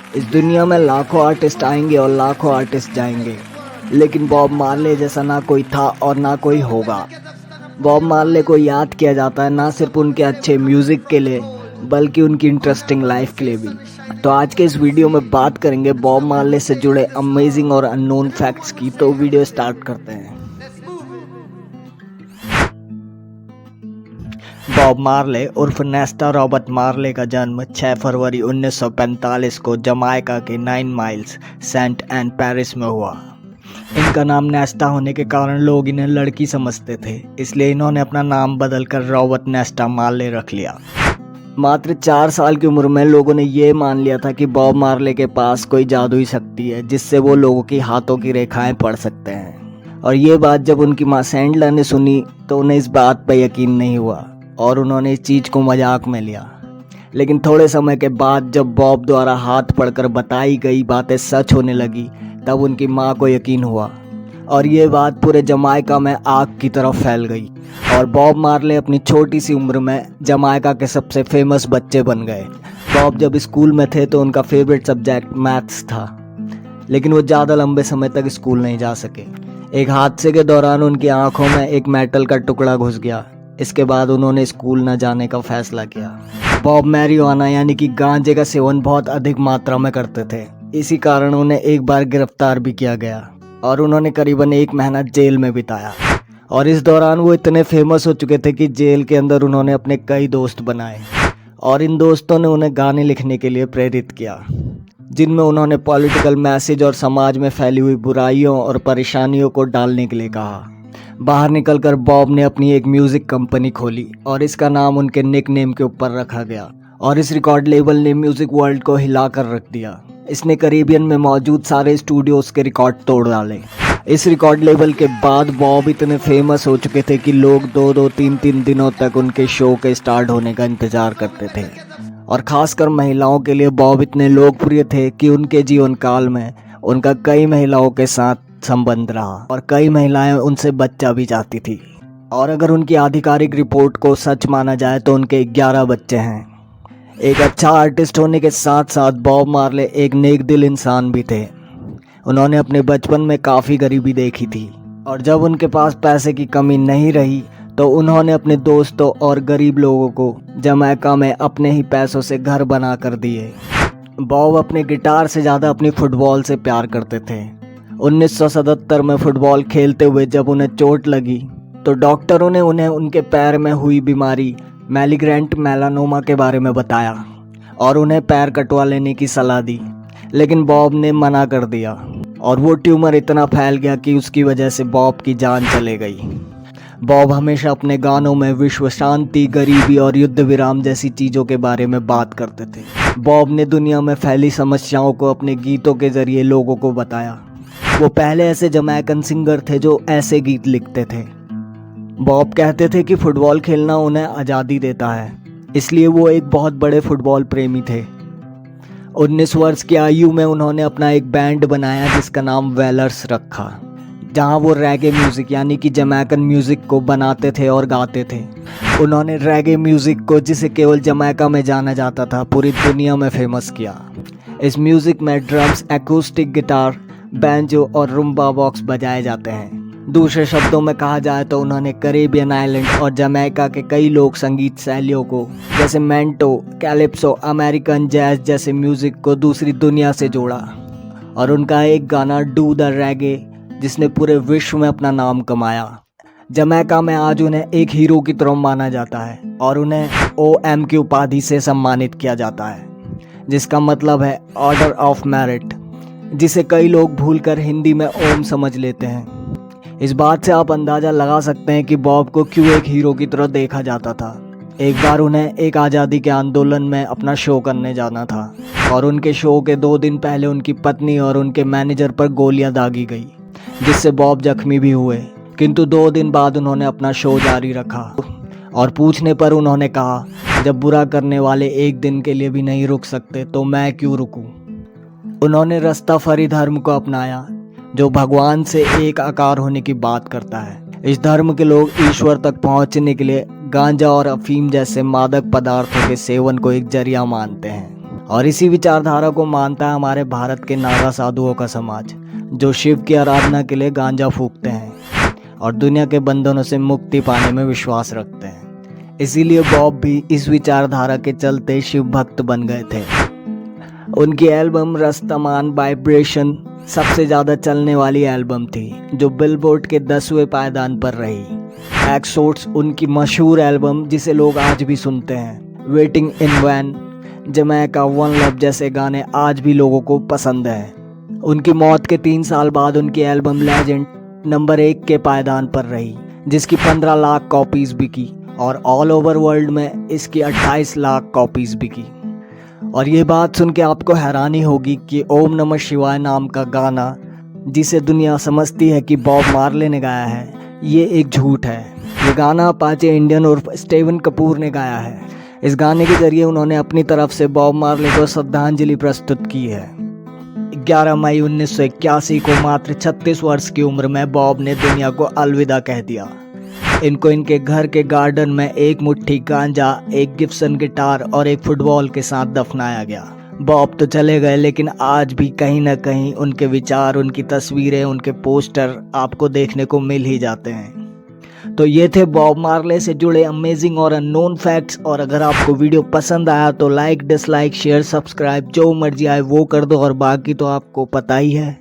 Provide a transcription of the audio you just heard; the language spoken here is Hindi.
इस दुनिया में लाखों आर्टिस्ट आएंगे और लाखों आर्टिस्ट जाएंगे, लेकिन बॉब मार्ले जैसा ना कोई था और ना कोई होगा। बॉब मार्ले को याद किया जाता है ना सिर्फ उनके अच्छे म्यूज़िक के लिए, बल्कि उनकी इंटरेस्टिंग लाइफ के लिए भी। तो आज के इस वीडियो में बात करेंगे बॉब मार्ले से जुड़े अमेजिंग और अननोन फैक्ट्स की। तो वीडियो स्टार्ट करते हैं। बॉब मार्ले उर्फ नेस्टा रॉबर्ट मार्ले का जन्म 6 फरवरी 1945 को जमाइका के 9 माइल्स सेंट एंड पेरिस में हुआ। इनका नाम नेस्टा होने के कारण लोग इन्हें लड़की समझते थे, इसलिए इन्होंने अपना नाम बदलकर रॉबर्ट नेस्टा मार्ले रख लिया। मात्र 4 साल की उम्र में लोगों ने ये मान लिया था कि बॉब मार्ले के पास कोई जादुई शक्ति है जिससे वो लोगों की हाथों की रेखाएं पढ़ सकते हैं। और ये बात जब उनकी माँ सैंडलर ने सुनी तो उन्हें इस बात पर यकीन नहीं हुआ और उन्होंने इस चीज़ को मजाक में लिया। लेकिन थोड़े समय के बाद जब बॉब द्वारा हाथ पढ़कर बताई गई बातें सच होने लगी, तब उनकी माँ को यकीन हुआ और ये बात पूरे जमाइका में आग की तरह फैल गई। और बॉब मार्ले अपनी छोटी सी उम्र में जमाइका के सबसे फेमस बच्चे बन गए। बॉब जब स्कूल में थे तो उनका फेवरेट सब्जेक्ट मैथ्स था, लेकिन वो ज़्यादा लंबे समय तक स्कूल नहीं जा सके। एक हादसे के दौरान उनकी आंखों में एक मेटल का टुकड़ा घुस गया। इसके बाद उन्होंने स्कूल न जाने का फैसला किया। बॉब मैरिजुआना यानी कि गांजे का सेवन बहुत अधिक मात्रा में करते थे। इसी कारण उन्हें एक बार गिरफ्तार भी किया गया और उन्होंने करीबन 1 महीना जेल में बिताया। और इस दौरान वो इतने फेमस हो चुके थे कि जेल के अंदर उन्होंने अपने कई दोस्त बनाए और इन दोस्तों ने उन्हें गाने लिखने के लिए प्रेरित किया, जिनमें उन्होंने पॉलिटिकल मैसेज और समाज में फैली हुई बुराइयों और परेशानियों को डालने के लिए कहा। बाहर निकलकर बॉब ने अपनी एक म्यूज़िक कंपनी खोली और इसका नाम उनके निक नेम के ऊपर रखा गया और इस रिकॉर्ड लेबल ने म्यूज़िक वर्ल्ड को हिला कर रख दिया। इसने कैरिबियन में मौजूद सारे स्टूडियोज़ के रिकॉर्ड तोड़ डाले। इस रिकॉर्ड लेबल के बाद बॉब इतने फेमस हो चुके थे कि लोग 2-2, 3-3 दिनों तक उनके शो के स्टार्ट होने का इंतज़ार करते थे। और ख़ासकर महिलाओं के लिए बॉब इतने लोकप्रिय थे कि उनके जीवन काल में उनका कई महिलाओं के साथ संबंध रहा और कई महिलाएं उनसे बच्चा भी चाहती थी। और अगर उनकी आधिकारिक रिपोर्ट को सच माना जाए तो उनके 11 बच्चे हैं। एक अच्छा आर्टिस्ट होने के साथ साथ बॉब मार्ले एक नेक दिल इंसान भी थे। उन्होंने अपने बचपन में काफ़ी गरीबी देखी थी और जब उनके पास पैसे की कमी नहीं रही तो उन्होंने अपने दोस्तों और गरीब लोगों को जमैका में अपने ही पैसों से घर बना कर दिए। बॉब अपने गिटार से ज़्यादा अपनी फुटबॉल से प्यार करते थे। 1977 में फुटबॉल खेलते हुए जब उन्हें चोट लगी तो डॉक्टरों ने उन्हें उनके पैर में हुई बीमारी मैलिग्रेंट मेलानोमा के बारे में बताया और उन्हें पैर कटवा लेने की सलाह दी, लेकिन बॉब ने मना कर दिया और वो ट्यूमर इतना फैल गया कि उसकी वजह से बॉब की जान चले गई। बॉब हमेशा अपने गानों में विश्व शांति, गरीबी और युद्ध विराम जैसी चीज़ों के बारे में बात करते थे। बॉब ने दुनिया में फैली समस्याओं को अपने गीतों के जरिए लोगों को बताया। वो पहले ऐसे जमैकन सिंगर थे जो ऐसे गीत लिखते थे। बॉब कहते थे कि फुटबॉल खेलना उन्हें आज़ादी देता है, इसलिए वो एक बहुत बड़े फुटबॉल प्रेमी थे। 19 वर्ष की आयु में उन्होंने अपना एक बैंड बनाया जिसका नाम वेलर्स रखा, जहां वो रैगे म्यूज़िक यानी कि जमैकन म्यूज़िक को बनाते थे और गाते थे। उन्होंने रैगे म्यूज़िक को, जिसे केवल जमैका में जाना जाता था, पूरी दुनिया में फेमस किया। इस म्यूज़िक में ड्रम्स, एक्यूस्टिक गिटार, बैंजो और रुम्बा बॉक्स बजाए जाते हैं। दूसरे शब्दों में कहा जाए तो उन्होंने कैरिबियन आइलैंड और जमैका के कई लोक संगीत शैलियों को, जैसे मेंटो, कैलिप्सो, अमेरिकन जैज जैसे म्यूज़िक को दूसरी दुनिया से जोड़ा। और उनका एक गाना डू द रैगे, जिसने पूरे विश्व में अपना नाम कमाया। जमैका में आज उन्हें एक हीरो की तरह माना जाता है और उन्हें OM की उपाधि से सम्मानित किया जाता है, जिसका मतलब है ऑर्डर ऑफ मेरिट, जिसे कई लोग भूलकर हिंदी में ओम समझ लेते हैं। इस बात से आप अंदाज़ा लगा सकते हैं कि बॉब को क्यों एक हीरो की तरह देखा जाता था। एक बार उन्हें एक आज़ादी के आंदोलन में अपना शो करने जाना था और उनके शो के 2 दिन पहले उनकी पत्नी और उनके मैनेजर पर गोलियां दागी गई, जिससे बॉब जख्मी भी हुए। किंतु 2 दिन बाद उन्होंने अपना शो जारी रखा और पूछने पर उन्होंने कहा, जब बुरा करने वाले एक दिन के लिए भी नहीं रुक सकते तो मैं क्यों रुकूं। उन्होंने रस्ताफरी धर्म को अपनाया, जो भगवान से एक आकार होने की बात करता है। इस धर्म के लोग ईश्वर तक पहुंचने के लिए गांजा और अफीम जैसे मादक पदार्थों के सेवन को एक जरिया मानते हैं और इसी विचारधारा को मानता है हमारे भारत के नागा साधुओं का समाज, जो शिव की आराधना के लिए गांजा फूकते हैं और दुनिया के बंधनों से मुक्ति पाने में विश्वास रखते हैं। इसीलिए बॉब भी इस विचारधारा के चलते शिव भक्त बन गए थे। उनकी एल्बम रस्तमान वाइब्रेशन सबसे ज़्यादा चलने वाली एल्बम थी, जो बिलबोर्ड के 10वें पायदान पर रही। एक्सोट्स उनकी मशहूर एल्बम जिसे लोग आज भी सुनते हैं। Waiting in vain, Jamaica, one love जैसे गाने आज भी लोगों को पसंद हैं। उनकी मौत के 3 साल बाद उनकी एल्बम लेजेंड नंबर 1 के पायदान पर रही, जिसकी 15 लाख कॉपीज़ बिकी और ऑल ओवर वर्ल्ड में इसकी 28 लाख कॉपीज़ बिकी। और ये बात सुन के आपको हैरानी होगी कि ओम नमः शिवाय नाम का गाना, जिसे दुनिया समझती है कि बॉब मार्ले ने गाया है, ये एक झूठ है। ये गाना अपाचे इंडियन उर्फ स्टीवन कपूर ने गाया है। इस गाने के जरिए उन्होंने अपनी तरफ से बॉब मार्ले को श्रद्धांजलि प्रस्तुत की है। 11 मई 1981 को मात्र 36 वर्ष की उम्र में बॉब ने दुनिया को अलविदा कह दिया। इनको इनके घर के गार्डन में एक मुट्ठी गांजा, एक गिब्सन गिटार और एक फुटबॉल के साथ दफनाया गया। बॉब तो चले गए, लेकिन आज भी कहीं ना कहीं उनके विचार, उनकी तस्वीरें, उनके पोस्टर आपको देखने को मिल ही जाते हैं। तो ये थे बॉब मार्ले से जुड़े अमेजिंग और अननोन फैक्ट्स। और अगर आपको वीडियो पसंद आया तो लाइक, डिसलाइक, शेयर, सब्सक्राइब जो मर्जी आए वो कर दो, और बाकी तो आपको पता ही है।